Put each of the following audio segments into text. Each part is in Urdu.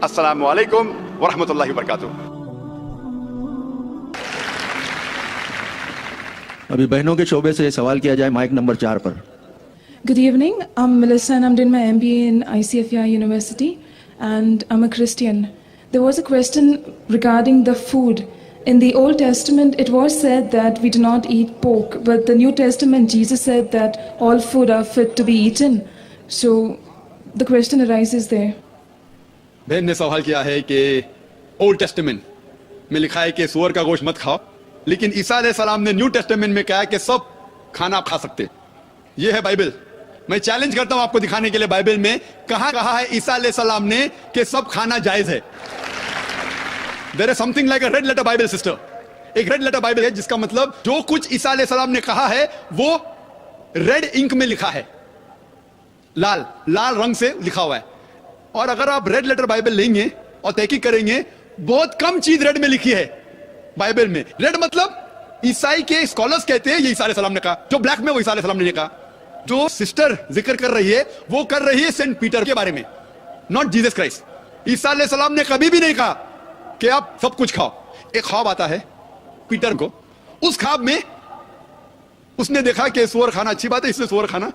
السلام علیکم ورحمۃ اللہ وبرکاتہ. ابھی بہنوں کے شعبے سے سوال کیا جائے mic number 4 per. Good evening. I'm Melissa and I'm doing my MBA in ICFI University and I'm a Christian. There was a question regarding the food. In the Old Testament, it was said that we do not eat pork, but the New Testament, Jesus said that all food are fit to be eaten. So the question arises there. بہن نے سوال کیا ہے کہ اولڈ ٹیسٹمنٹ میں لکھا ہے کہ سور کا گوشت مت کھاؤ، لیکن عیسیٰ علیہ السلام نے نیو ٹیسٹمنٹ میں کہا ہے کہ سب کھانا آپ کھا سکتے. یہ ہے بائبل. میں چیلنج کرتا ہوں آپ کو دکھانے کے لیے بائبل میں کہاں کہا ہے عیسیٰ علیہ السلام نے کہ سب کھانا جائز ہے. There is something like a red letter Bible, sister. ایک ریڈ لیٹر بائبل ہے جس کا مطلب جو کچھ عیسیٰ علیہ السلام نے کہا ہے وہ ریڈ انک میں لکھا ہے، لال رنگ سے لکھا ہوا ہے. اور اگر آپ ریڈ لیٹر بائبل لیں گے اور تحقیق کریں گے بہت کم چیز ریڈ میں لکھی ہے بائبل میں. ریڈ مطلب عیسائی کے اسکالرز کہتے ہیں یہ عیسیٰ علیہ السلام نے کہا، جو بلیک میں وہ عیسیٰ علیہ السلام نے کہا. جو سسٹر ذکر کر رہی ہے وہ کر رہی ہے سینٹ پیٹر کے بارے میں، ناٹ جیسس کرائسٹ. عیسیٰ علیہ السلام نے کبھی بھی نہیں کہا کہ آپ سب کچھ کھاؤ. ایک خواب آتا ہے پیٹر کو، اس خواب میں اس نے دیکھا کہ سور کھانا اچھی بات ہے، اس نے سور کھانا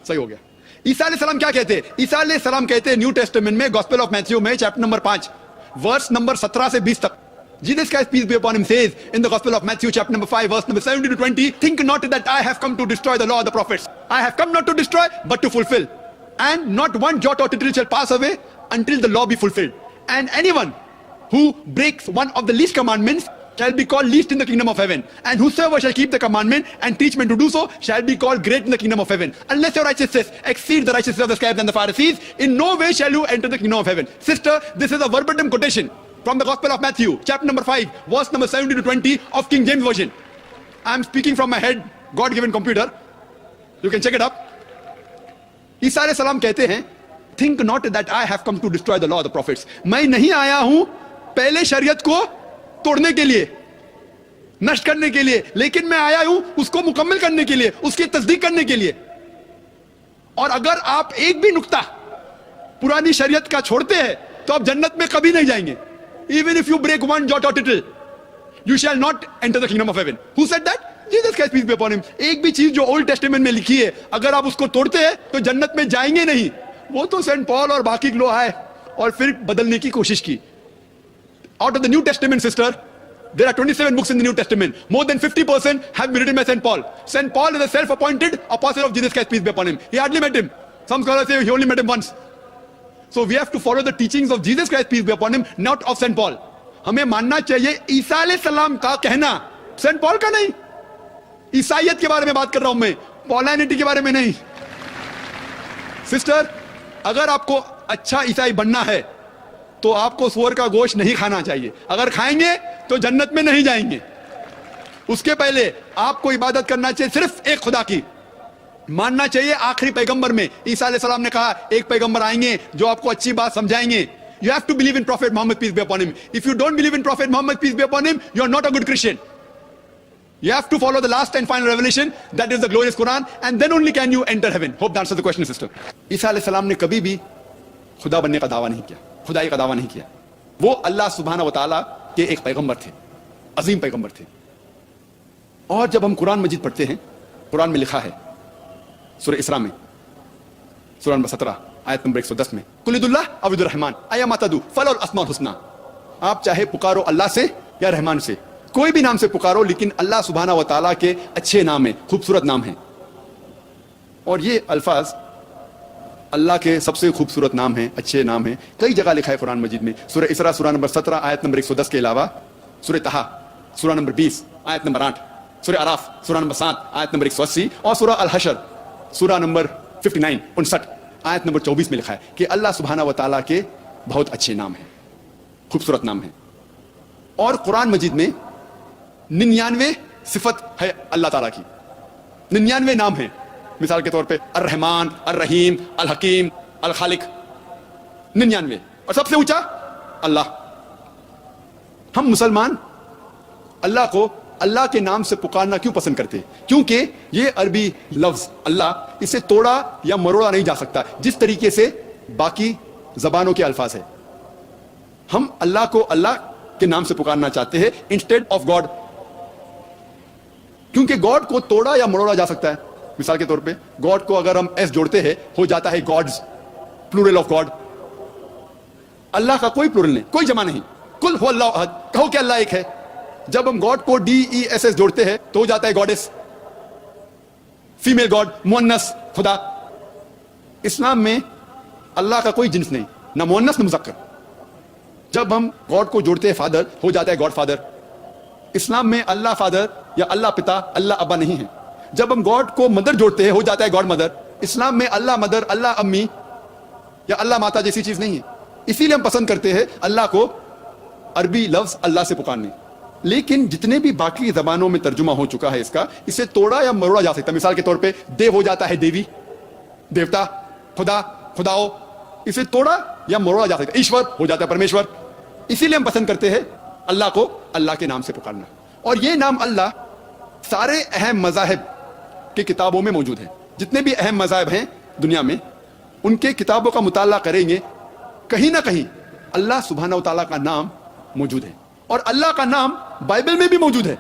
صحیح ہو گیا. عیسیٰ علیہ السلام کیا کہتے ہیں؟ عیسیٰ علیہ السلام کہتے ہیں نیو ٹیسٹمنٹ میں گاسپل آف میتھیو میں چیپٹر نمبر 5 ورس نمبر 17 سے 20 تک. Jesus Christ, peace be upon him, says in the Gospel of Matthew, chapter number 5, verse number 17 to 20, think not that I have come to destroy the law of the prophets. I have come not to destroy, but to fulfill. And not one jot or tittle shall pass away until the law be fulfilled. And anyone who breaks one of the least commandments shall be called least in the kingdom of heaven. And whosoever shall keep the commandment and teach men to do so shall be called great in the kingdom of heaven. Unless your righteousness exceeds the righteousness of the scribes and the Pharisees, in no way shall you enter the kingdom of heaven. Sister, this is a verbatim quotation from the Gospel of Matthew, chapter number 5, verse number 17 to 20 of King James Version. I am speaking from my head, God-given computer. You can check it up. عیسیٰ علیہ السلام کہتے ہیں think not that I have come to destroy the law of the prophets. میں نہیں آیا ہوں پہلے شریعت کو توڑنے کے لیے، نشٹ کرنے کے لیے، لیکن میں آیا ہوں اس کو مکمل کرنے کے لیے، اس کی تصدیق کرنے کے لیے. اور اگر آپ ایک بھی نقطہ پرانی شریعت کا چھوڑتے ہیں تو آپ جنت میں کبھی نہیں جائیں گے. Even if you break one jot or tittle, you shall not enter the kingdom of heaven. Who said that? Jesus Christ, peace be upon him. ایک بھی چیز جو اولڈ ٹیسٹمنٹ میں لکھی ہے اگر آپ اس کو توڑتے ہیں تو جنت میں جائیں گے نہیں. وہ تو سینٹ پال اور باقی لوگ آئے اور پھر بدلنے کی کوشش کی. Out of the New Testament, sister, there are 27 books in the New Testament. More than 50% have been written by Saint Paul. Saint Paul is a self-appointed apostle of Jesus Christ, peace be upon him. He hardly met him. Some scholars say he only met him once. So we have to follow the teachings of Jesus Christ, peace be upon him, not of Saint Paul. ہمیں ماننا چاہیے عیسیٰ علیہ السلام کا کہنا، سینٹ پال کا نہیں. عیسائیت کے بارے میں بات کر رہا ہوں میں، پولینٹی کے بارے میں نہیں. سسٹر، اگر آپ کو اچھا عیسائی بننا ہے تو آپ کو سور کا گوشت نہیں کھانا چاہیے. اگر کھائیں گے تو جنت میں نہیں جائیں گے. اس کے پہلے آپ کو عبادت کرنا چاہیے صرف ایک خدا کی. ماننا چاہیے آخری پیغمبر میں عیسیٰ علیہ السلام نے کہا ایک پیغمبر آئیں گے جو آپ کو اچھی بات سمجھائیں گے. You have to believe in Prophet Muhammad, peace be upon him. If you don't believe in Prophet Muhammad, peace be upon him, you are not a good Christian. You have to follow the last and final revelation, that is the glorious Quran, and then only can you enter heaven. Hope that answers the question, sister. عیسیٰ علیہ السلام نے کبھی بھی خدا بننے کا دعویٰ نہیں کیا، خدائی کا دعویٰ نہیں کیا. وہ اللہ سبحانہ و تعالیٰ کے ایک پیغمبر تھے، عظیم پیغمبر تھے. اور جب ہم قرآن مجید پڑھتے ہیں، قرآن میں لکھا ہے سورہ اسراء میں سورہ نمبر 17 آیت نمبر 110 میں قل ادعوا اللہ او ادعوا الرحمن ایما تدعوا فلہ الاسماء الحسنی. آپ چاہے پکارو اللہ سے یا رحمان سے، کوئی بھی نام سے پکارو، لیکن اللہ سبحانہ و تعالیٰ کے اچھے نام ہیں، خوبصورت نام ہیں. اور یہ الفاظ اللہ کے سب سے خوبصورت نام ہیں، اچھے نام ہیں. کئی جگہ لکھا ہے قرآن مجید میں. سورہ اسراء سورہ نمبر 17 آیت نمبر 110 کے علاوہ سورہ طہ سورہ نمبر 20 آیت نمبر 8، سورہ اعراف سورہ نمبر 7 آیت نمبر 180 اور سورہ الحشر سورہ نمبر 59 آیت نمبر 24 میں لکھا ہے کہ اللہ سبحانہ و تعالیٰ کے بہت اچھے نام ہیں، خوبصورت نام ہیں. اور قرآن مجید میں 99 صفت ہے اللہ تعالیٰ کی، 99 نام ہیں. مثال کے طور پہ الرحمن، الرحیم، الحکیم، الخالق، 99. اور سب سے اونچا اللہ. ہم مسلمان اللہ کو اللہ کے نام سے پکارنا کیوں پسند کرتے ہیں؟ کیونکہ یہ عربی لفظ اللہ، اسے توڑا یا مروڑا نہیں جا سکتا جس طریقے سے باقی زبانوں کے الفاظ ہے. ہم اللہ کو اللہ کے نام سے پکارنا چاہتے ہیں انسٹیڈ آف گاڈ، کیونکہ گاڈ کو توڑا یا مروڑا جا سکتا ہے. مثال کے طور پہ گاڈ کو اگر ہم ایس جوڑتے ہیں ہو جاتا ہے گاڈز، پلورل آف گاڈ. اللہ کا کوئی پلورل نہیں، کوئی جمع نہیں. کل ہو اللہ احد، کہو کہ اللہ ایک ہے. جب ہم گاڈ کو ڈی ای ایس ایس جوڑتے ہیں تو ہو جاتا ہے گاڈس، فیمیل گاڈ، مؤنث خدا. اسلام میں اللہ کا کوئی جنس نہیں، نہ مؤنث نہ مذکر. جب ہم گاڈ کو جوڑتے ہیں فادر ہو جاتا ہے گاڈ فادر. اسلام میں اللہ فادر یا اللہ پتا اللہ ابا نہیں ہے. جب ہم گاڈ کو مدر جوڑتے ہیں ہو جاتا ہے گاڈ مدر. اسلام میں اللہ مدر اللہ امی یا اللہ ماتا جیسی چیز نہیں ہے. اسی لیے ہم پسند کرتے ہیں اللہ کو عربی لفظ اللہ سے پکارنے. لیکن جتنے بھی باقی زبانوں میں ترجمہ ہو چکا ہے اس کا، اسے توڑا یا مروڑا جا سکتا ہے. مثال کے طور پہ دیو ہو جاتا ہے دیوی، دیوتا، خدا، خداؤ. اسے توڑا یا مروڑا جا سکتا ہے. ایشور ہو جاتا ہے پرمیشور. اسی لیے ہم پسند کرتے ہیں اللہ کو اللہ کے نام سے پکارنا. اور یہ نام اللہ سارے اہم مذاہب کی کتابوں میں موجود ہے. جتنے بھی اہم مذاہب ہیں دنیا میں ان کے کتابوں کا مطالعہ کریں گے، کہیں نہ کہیں اللہ سبحانہ و تعالیٰ کا نام موجود ہے. اور اللہ کا نام بائبل میں بھی موجود ہے.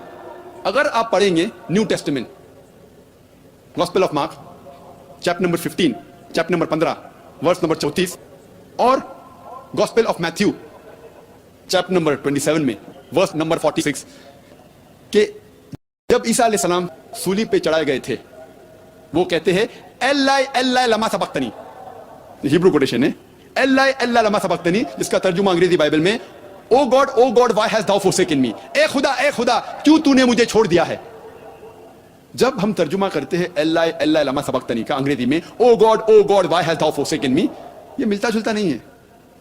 اگر آپ پڑھیں گے New Testament, gospel of Mark chapter number 15 chapter number 15 verse number 34 اور gospel of Matthew chapter number 27 میں ورس نمبر 46 کہ جب عیسیٰ علیہ السلام سولی پہ چڑھائے گئے تھے وہ کہتے ہیں ایلائی ایلائی لما سبقتنی. ہیبرو کوٹیشن ہے ایلائی ایلائی لما سبقتنی، جس کا ترجمہ انگریزی بائبل میں او گاڈ وائی ہیز داؤ فورسیکن می، اے خدا کیوں تو نے مجھے چھوڑ دیا ہے. جب ہم ترجمہ کرتے ہیں ایلائی ایلائی لما سبقتنی کا انگریزی میں او گاڈ وائی ہیز داؤ فورسیکن می، یہ ملتا جلتا نہیں ہے.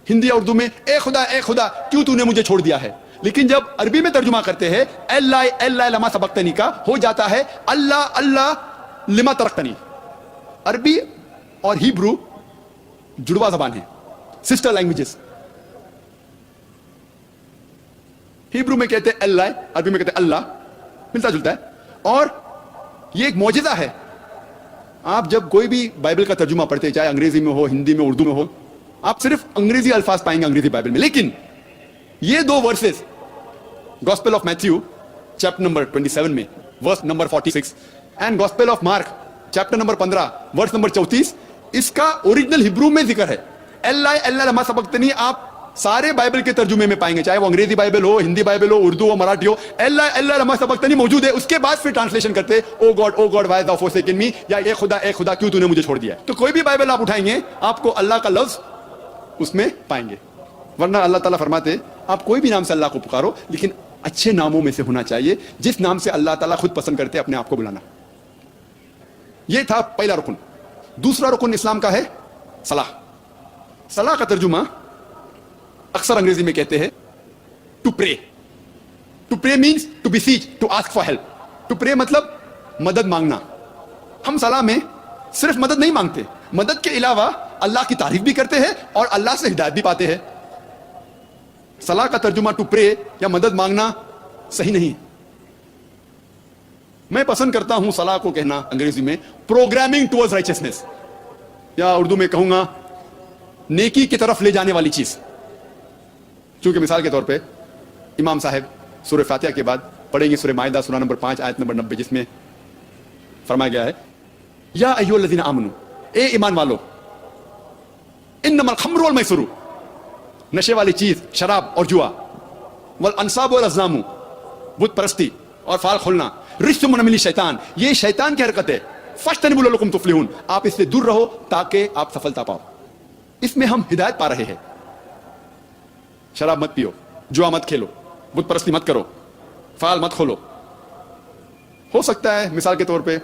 ہندی یا اردو میں اے خدا کیوں تو نے مجھے چھوڑ دیا ہے. لیکن جب عربی میں ترجمہ کرتے ہیں ایلائی ایلائی لما سبقتنی کا ہو جاتا ہے اللہ لما ترکتنی. عربی اور ہیبرو جڑوا زبان ہے، سسٹر لینگویجز. ہیبرو میں کہتے ہیں اللہ، عربی میں کہتے ہیں اللہ، ملتا جلتا ہے. اور یہ ایک معجزہ ہے. آپ جب کوئی بھی بائبل کا ترجمہ پڑھتے ہیں، چاہے انگریزی میں ہو، ہندی میں، اردو میں ہو، آپ صرف انگریزی الفاظ پائیں گے انگریزی بائبل میں. لیکن یہ دو verses gospel of Matthew chapter number 27 میں verse number 46 and gospel of Mark chapter number 15 verse number 34، اس کا اوریجنل ہیبرو میں ذکر ہے. اللہ لما سبقتنی آپ سارے بائبل کے ترجمے میں پائیں گے، چاہے وہ انگریزی بائبل ہو، ہندی بائبل ہو، اردو ہو، مراٹھی ہو. اللہ لما سبقتنی موجود ہے. اس کے بعد پھر ٹرانسلیشن کرتے او گاڈ وائی داؤ فورسیکن می، یا اے خدا کیوں تو نے مجھے چھوڑ دیا ہے. تو کوئی بھی بائبل آپ اٹھائیں گے آپ کو اللہ کا لفظ اس میں پائیں گے. ورنہ اللہ تعالیٰ فرماتے آپ کوئی بھی نام سے اللہ کو پکارو لیکن اچھے ناموں میں سے ہونا چاہیے، جس نام سے اللہ تعالیٰ خود پسند کرتے اپنے آپ کو بلانا. یہ تھا پہلا رکن. دوسرا رکن اسلام کا ہے صلاح. صلاح کا ترجمہ اکثر انگریزی میں کہتے ہیں to pray. To pray means to beseech, to ask for help. To pray مطلب مدد مانگنا. ہم صلاح میں صرف مدد نہیں مانگتے، مدد کے علاوہ اللہ کی تعریف بھی کرتے ہیں اور اللہ سے ہدایت بھی پاتے ہیں. صلاح کا ترجمہ ٹو پرے یا مدد مانگنا صحیح نہیں. میں پسند کرتا ہوں صلاح کو کہنا انگریزی میں پروگرامنگ ٹورڈز رائچسنس، یا اردو میں کہوں گا نیکی کی طرف لے جانے والی چیز. چونکہ مثال کے طور پہ امام صاحب سورہ فاتحہ کے بعد پڑھیں گے سورہ مائدہ سورہ نمبر 5 آیت نمبر 90، جس میں فرمایا گیا ہے یا ایھا الذین آمنو، اے ایمان والو، انما الخمر والمیسر، نشے والی چیز شراب اور جوا، والانصاب والازلام، بت پرستی اور فال کھولنا، رجس من عمل الشیطان، یہ شیطان کی حرکت ہے، فاجتنبوہ لعلکم تفلحون، آپ اس سے دور رہو تاکہ آپ سفلتا پاؤ. اس میں ہم ہدایت پا رہے ہیں. شراب مت پیو، جوا مت کھیلو، بت پرستی مت کرو، فال مت کھولو. ہو سکتا ہے مثال کے طور پہ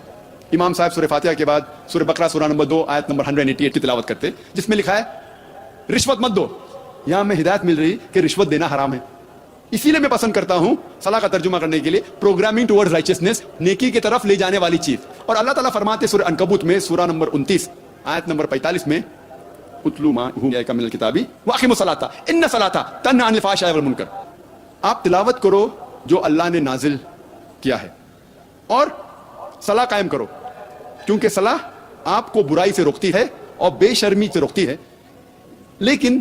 امام صاحب سورہ فاتحہ کے بعد سورہ بقرہ سورہ نمبر 2 آیت نمبر 188 کی تلاوت کرتے جس میں لکھا ہے رشوت مت دو. یہاں ہمیں ہدایت مل رہی کہ رشوت دینا حرام ہے. اسی لیے میں پسند کرتا ہوں صلاح کا ترجمہ کرنے کے لیے پروگرامنگ ٹورڈز رائچسنس، نیکی کی طرف لے جانے والی چیز. اور اللہ تعالیٰ فرماتے سورہ عنکبوت میں سورہ نمبر 29 آیت نمبر 45 میں اتلو ما اوحی من الکتاب واقیموا الصلاۃ ان الصلاۃ تنہی عن الفحشاء والمنکر. آپ تلاوت کرو جو اللہ نے نازل کیا ہے اور صلاح قائم کرو، کیونکہ صلاح آپ کو برائی سے روکتی ہے اور بے شرمی سے روکتی ہے. لیکن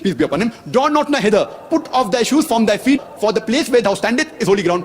peace be upon him, do not now hither, put off thy shoes from thy feet, for the place where thou standest is holy ground।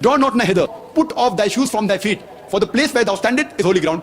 do not now hither, put off thy shoes from thy feet, for the place where thou standest is holy ground।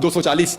240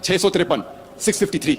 653 653,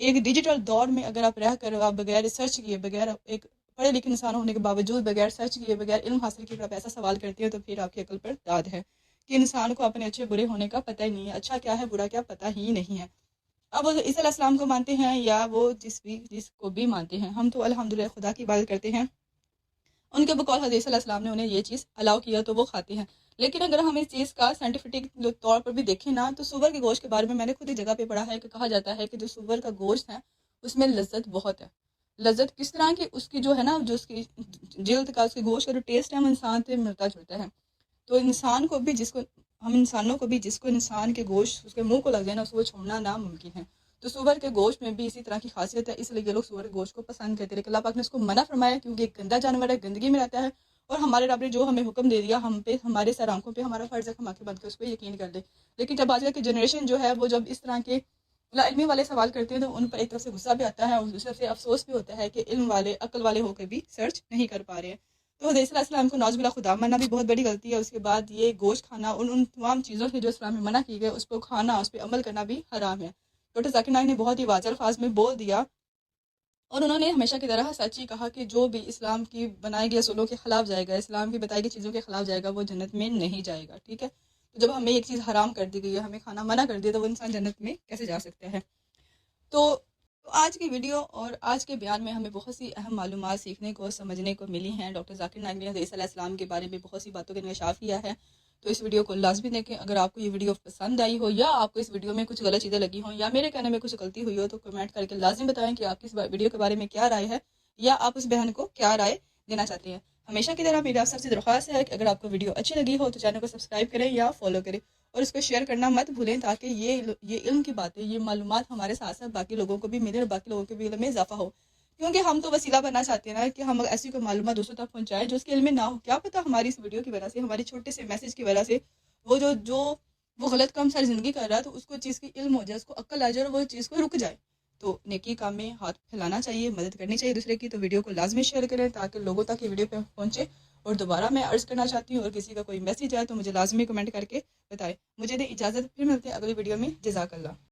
ایک ڈیجیٹل دور میں اگر آپ رہ کر آپ بغیر ریسرچ کیے، بغیر ایک پڑھے لکھے انسان ہونے کے باوجود بغیر سرچ کیے، بغیر علم حاصل کیے آپ ایسا سوال کرتے ہیں تو پھر آپ کی عقل پر داد ہے کہ انسان کو اپنے اچھے برے ہونے کا پتہ ہی نہیں ہے، اچھا کیا ہے برا کیا پتہ ہی نہیں ہے۔ اب وہ عیسی علیہ السلام کو مانتے ہیں یا وہ جس کو بھی مانتے ہیں، ہم تو الحمدللہ خدا کی عبادت کرتے ہیں، ان کے بقول حضرت علیہ السلام نے انہیں یہ چیز الاؤ کیا تو وہ کھاتے ہیں۔ لیکن اگر ہم اس چیز کا سائنٹیفک طور پر بھی دیکھیں نا تو سور کے گوشت کے بارے میں نے خود ایک جگہ پہ پڑھا ہے کہ کہا جاتا ہے کہ جو سور کا گوشت ہے اس میں لذت بہت ہے۔ لذت کس طرح کی؟ اس کی جو ہے نا، جو اس کی جلد کا، اس کے گوشت کا جو ٹیسٹ ہے وہ انسان سے ملتا جلتا ہے۔ تو انسان کو بھی ہم انسانوں کو بھی جس کو انسان کے گوشت اس کے منہ کو لگ جائے نا، اس کو چھوڑنا ناممکن ہے۔ تو سور کے گوشت میں بھی اسی طرح کی خاصیت ہے، اس لیے یہ لوگ سور کے گوشت کو پسند کرتے ہیں، لیکن اللہ پاک نے اس کو منع فرمایا کیونکہ ایک گندا جانور ہے، گندگی میں رہتا ہے، اور ہمارے رب نے جو ہمیں حکم دے دیا، ہم پہ ہمارے سر آنکھوں پہ ہمارا فرض ہے ہم آنکھیں بند کر اس پہ یقین کر لیں۔ لیکن جب آج کل کی جنریشن جو ہے وہ جب اس طرح کے لا علمی والے سوال کرتے ہیں تو ان پر ایک طرف سے غصہ بھی آتا ہے اور دوسری طرف سے افسوس بھی ہوتا ہے کہ علم والے عقل والے ہو کے بھی سرچ نہیں کر پا رہے ہیں۔ تو حضرت علیہ السلام کو نعوذ باللہ خدا ماننا بھی بہت بڑی غلطی ہے۔ اس کے بعد یہ گوشت کھانا، ان تمام چیزوں سے جو اسلام میں منع کی گئے اس کو کھانا، اس پہ عمل کرنا بھی حرام ہے۔ ڈاکٹر ذاکر نائک نے بہت ہی واضح الفاظ میں بول دیا، اور انہوں نے ہمیشہ کی طرح سچ ہی کہا کہ جو بھی اسلام کی بنائی گئی اصولوں کے خلاف جائے گا، اسلام کی بتائی گئی چیزوں کے خلاف جائے گا، وہ جنت میں نہیں جائے گا۔ ٹھیک ہے، تو جب ہمیں ایک چیز حرام کر دی گئی ہے، ہمیں کھانا منع کر دیا، تو وہ انسان جنت میں کیسے جا سکتا ہے؟ تو آج کی ویڈیو اور آج کے بیان میں ہمیں بہت سی اہم معلومات سیکھنے کو سمجھنے کو ملی ہیں۔ ڈاکٹر ذاکر نائک نے حضرت علیہ السلام کے بارے میں بہت سی باتوں کا انکشاف کیا ہے، تو اس ویڈیو کو لازمی دیکھیں۔ اگر آپ کو یہ ویڈیو پسند آئی ہو یا آپ کو اس ویڈیو میں کچھ غلط چیزیں لگی ہوں یا میرے کہنے میں کچھ غلطی ہوئی ہو تو کمنٹ کر کے لازم بتائیں کہ آپ کی اس ویڈیو کے بارے میں کیا رائے ہے یا آپ اس بہن کو کیا رائے دینا چاہتے ہیں۔ ہمیشہ کی طرح میری آپ سب سے درخواست ہے کہ اگر آپ کو ویڈیو اچھی لگی ہو تو چینل کو سبسکرائب کریں یا فالو کریں، اور اس کو شیئر کرنا مت بھولیں تاکہ یہ علم کی باتیں، یہ معلومات ہمارے ساتھ ساتھ باقی لوگوں کو بھی ملے اور باقی لوگوں کے بھی علم میں اضافہ ہو، کیونکہ ہم تو وسیلہ بننا چاہتے ہیں نا کہ ہم ایسی کوئی معلومات دوسروں تک پہنچائیں جو اس کے علم میں نہ ہو۔ کیا پتہ ہماری اس ویڈیو کی وجہ سے، ہماری چھوٹے سے میسج کی وجہ سے وہ غلط کام ساری زندگی کر رہا ہے تو اس کو چیز کی علم ہو جائے، اس کو عقل آ جائے اور وہ چیز کو رک جائے۔ تو نیکی کام میں ہاتھ پھیلانا چاہیے، مدد کرنی چاہیے دوسرے کی، تو ویڈیو کو لازمی شیئر کریں تاکہ لوگوں تک یہ ویڈیو پہ پہنچے۔ اور دوبارہ میں عرض کرنا چاہتی ہوں، اور کسی کا کوئی میسج آئے تو مجھے لازمی کمنٹ کر کے بتائیں۔ مجھے دیں اجازت، پھر ملتے ہیں اگلی ویڈیو میں۔ جزاک اللہ۔